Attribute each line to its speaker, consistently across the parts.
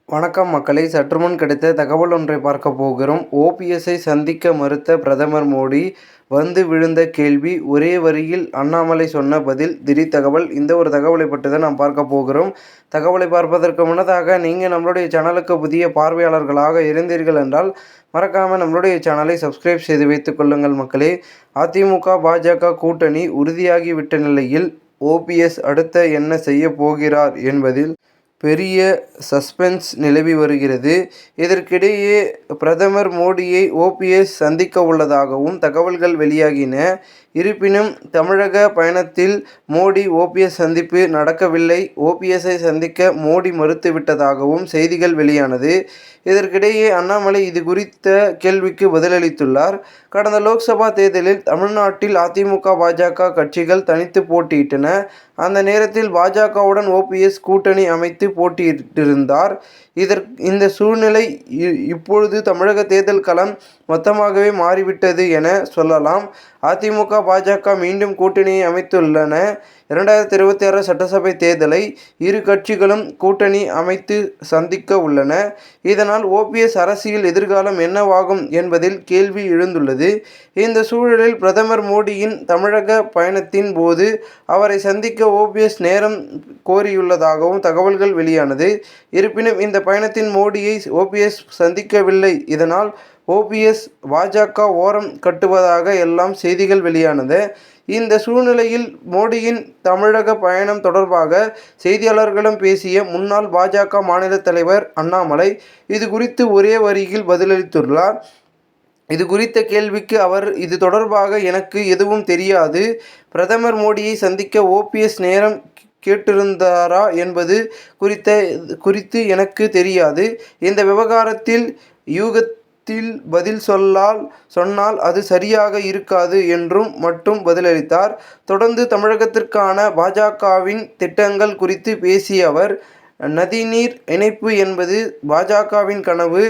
Speaker 1: வணக்கம் மக்களே, சற்றுமுன் கிடைத்த தகவல் ஒன்றை பார்க்க போகிறோம். ஓபிஎஸ்ஐ சந்திக்க மறுத்த பிரதமர் மோடி, வந்து விழுந்த கேள்வி, ஒரே வரியில் அண்ணாமலை சொன்ன பதில், திடீர் தகவல். இந்த ஒரு தகவலை பற்றி தான் நாம் பார்க்க போகிறோம். தகவலை பார்ப்பதற்கு முன்னதாக நீங்கள் நம்மளுடைய சேனலுக்கு புதிய பார்வையாளர்களாக இருந்தீர்கள் என்றால் மறக்காமல் நம்மளுடைய சேனலை சப்ஸ்கிரைப் செய்து வைத்துக் கொள்ளுங்கள் மக்களே. அதிமுக பாஜக கூட்டணி உறுதியாகிவிட்ட நிலையில் ஓபிஎஸ் அடுத்த என்ன செய்ய போகிறார் என்பதில் பெரிய சஸ்பென்ஸ் நிலவி வருகிறது. இதற்கிடையே பிரதமர் மோடியை ஓபிஎஸ் சந்திக்க உள்ளதாகவும் தகவல்கள் வெளியாகின. இருப்பினும் தமிழக பயணத்தில் மோடி ஓபிஎஸ் சந்திப்பு நடக்கவில்லை. ஓபிஎஸ்ஐ சந்திக்க மோடி மறுத்துவிட்டதாகவும் செய்திகள் வெளியானது. இதற்கிடையே அண்ணாமலை இது குறித்த கேள்விக்கு பதிலளித்துள்ளார். கடந்த லோக்சபா தேர்தலில் தமிழ்நாட்டில் அதிமுக பாஜக கட்சிகள் தனித்து போட்டியிட்டன. அந்த நேரத்தில் பாஜகவுடன் ஓபிஎஸ் கூட்டணி அமைத்து போட்டியிட்டிருந்தார். இந்த சூழ்நிலை இப்பொழுது தமிழக தேர்தல் களம் மொத்தமாகவே மாறிவிட்டது என சொல்லலாம். அதிமுக பாஜக மீண்டும் கூட்டணியை அமைத்துள்ளன. 2026 சட்டசபை தேர்தலை இரு கட்சிகளும் கூட்டணி அமைத்து சந்திக்க உள்ளன. இதனால் ஓபிஎஸ் அரசியல் எதிர்காலம் என்னவாகும் என்பதில் கேள்வி எழுந்துள்ளது. இந்த சூழலில் பிரதமர் மோடியின் தமிழக பயணத்தின் போது அவரை சந்திக்க ஓபிஎஸ் நேரம் கோரியுள்ளதாகவும் தகவல்கள் வெளியானது. இருப்பினும் இந்த பயணத்தின் மோடியை ஓபிஎஸ் சந்திக்கவில்லை. இதனால் ஓபிஎஸ் பாஜக ஓரம் கட்டுவதாக எல்லாம் செய்திகள் வெளியானது. இந்த சூழ்நிலையில் மோடியின் தமிழக பயணம் தொடர்பாக செய்தியாளர்களிடம் பேசிய முன்னாள் பாஜக மாநில தலைவர் அண்ணாமலை இது குறித்து ஒரே வரியில் பதிலளித்துள்ளார். இது குறித்த கேள்விக்கு அவர், இது தொடர்பாக எனக்கு எதுவும் தெரியாது. பிரதமர் மோடியை சந்திக்க ஓபிஎஸ் நேரம் கேட்டிருந்தாரா என்பது குறித்து எனக்கு தெரியாது. இந்த விவகாரத்தில் பதில் சொன்னால் அது சரியாக இருக்காது என்றும் மட்டும் பதிலளித்தார். தொடர்ந்து தமிழகத்திற்கான பாஜகவின் திட்டங்கள் குறித்து பேசிய அவர், நதிநீர் இணைப்பு என்பது பாஜகவின் கனவு,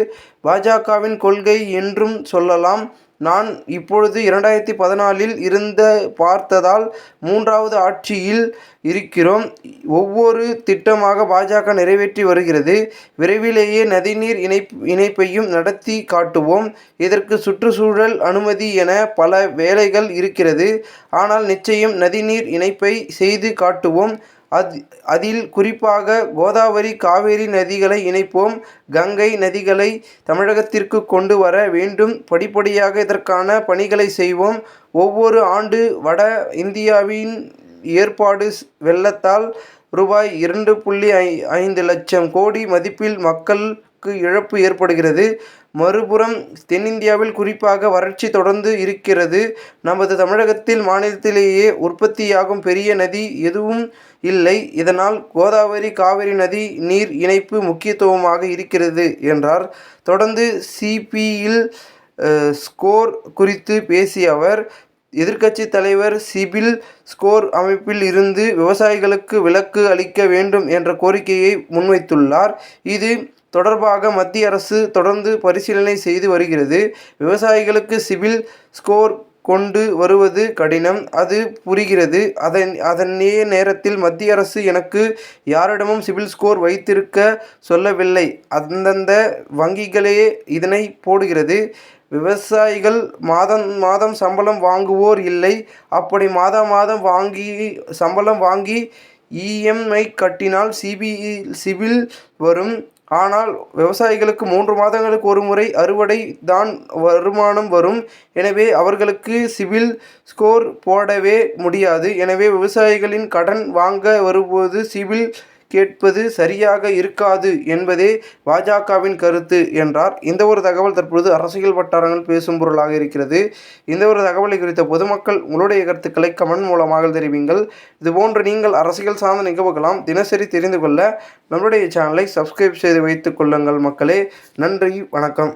Speaker 1: பாஜகவின் கொள்கை என்றும் சொல்லலாம். நான் இப்பொழுது 2014இல் இருந்து பார்த்ததால் 3வது ஆட்சியில் இருக்கிறோம். ஒவ்வொரு திட்டமாக பாஜக நிறைவேற்றி வருகிறது. விரைவிலேயே நதிநீர் இணைப்பையும் நடத்தி காட்டுவோம். இதற்கு சுற்றுச்சூழல் அனுமதி என பல வேலைகள் இருக்கிறது. ஆனால் நிச்சயம் நதிநீர் இணைப்பை செய்து காட்டுவோம். அதில் குறிப்பாக கோதாவரி, காவேரி நதிகளை இணைப்போம். கங்கை நதிகளை தமிழகத்திற்கு கொண்டு வர வேண்டும். படிப்படியாக இதற்கான பணிகளை செய்வோம். ஒவ்வொரு ஆண்டு வட இந்தியாவின் ஏற்படும் வெள்ளத்தால் ரூபாய் 2.5 லட்சம் கோடி மதிப்பில் மக்களுக்கு இழப்பு ஏற்படுகிறது. மறுபுறம் தென்னிந்தியாவில் குறிப்பாக வறட்சி தொடர்ந்து இருக்கிறது. நமது தமிழகத்தில் மாநிலத்திலேயே உற்பத்தியாகும் பெரிய நதி எதுவும் இல்லை. இதனால் கோதாவரி, காவிரி நதி நீர் இணைப்பு முக்கியத்துவமாக இருக்கிறது என்றார். தொடர்ந்து சிபில் ஸ்கோர் குறித்து பேசிய அவர், எதிர்க்கட்சி தலைவர் சிபில் ஸ்கோர் அமைப்பில் இருந்து விவசாயிகளுக்கு விலக்கு அளிக்க வேண்டும் என்ற கோரிக்கையை முன்வைத்துள்ளார். இது தொடர்பாக மத்திய அரசு தொடர்ந்து பரிசீலனை செய்து வருகிறது. விவசாயிகளுக்கு சிபில் ஸ்கோர் கொண்டு வருவது கடினம், அது புரிகிறது. அதே நேரத்தில் மத்திய அரசு எனக்கு யாரிடமும் சிபில் ஸ்கோர் வைத்திருக்க சொல்லவில்லை. அந்தந்த வங்கிகளே இதனை போடுகிறது. விவசாயிகள் மாதம் சம்பளம் வாங்குவோர் இல்லை. அப்படி மாதம் சம்பளம் வாங்கி இஎம்ஐ கட்டினால் சிபில் வரும். ஆனால் விவசாயிகளுக்கு 3 மாதங்களுக்கு ஒரு முறை அறுவடை தான் வருமானம் வரும். எனவே அவர்களுக்கு சிபில் ஸ்கோர் போடவே முடியாது. எனவே விவசாயிகளின் கடன் வாங்க வரும்போது சிபில் கேட்பது சரியாக இருக்காது என்பதே பாஜகவின் கருத்து என்றார். இந்த ஒரு தகவல் தற்பொழுது அரசியல் வட்டாரங்கள் பேசும் பொருளாக இருக்கிறது. இந்த ஒரு தகவலை குறித்த பொதுமக்கள் உங்களுடைய கருத்துக்களை கமெண்ட் மூலமாக தெரிவிங்கள். இதுபோன்று நீங்கள் அரசியல் சார்ந்த நிகழ்வுகளாம் தினசரி தெரிந்து கொள்ள நம்முடைய சேனலை சப்ஸ்கிரைப் செய்து வைத்துக் கொள்ளுங்கள் மக்களே. நன்றி, வணக்கம்.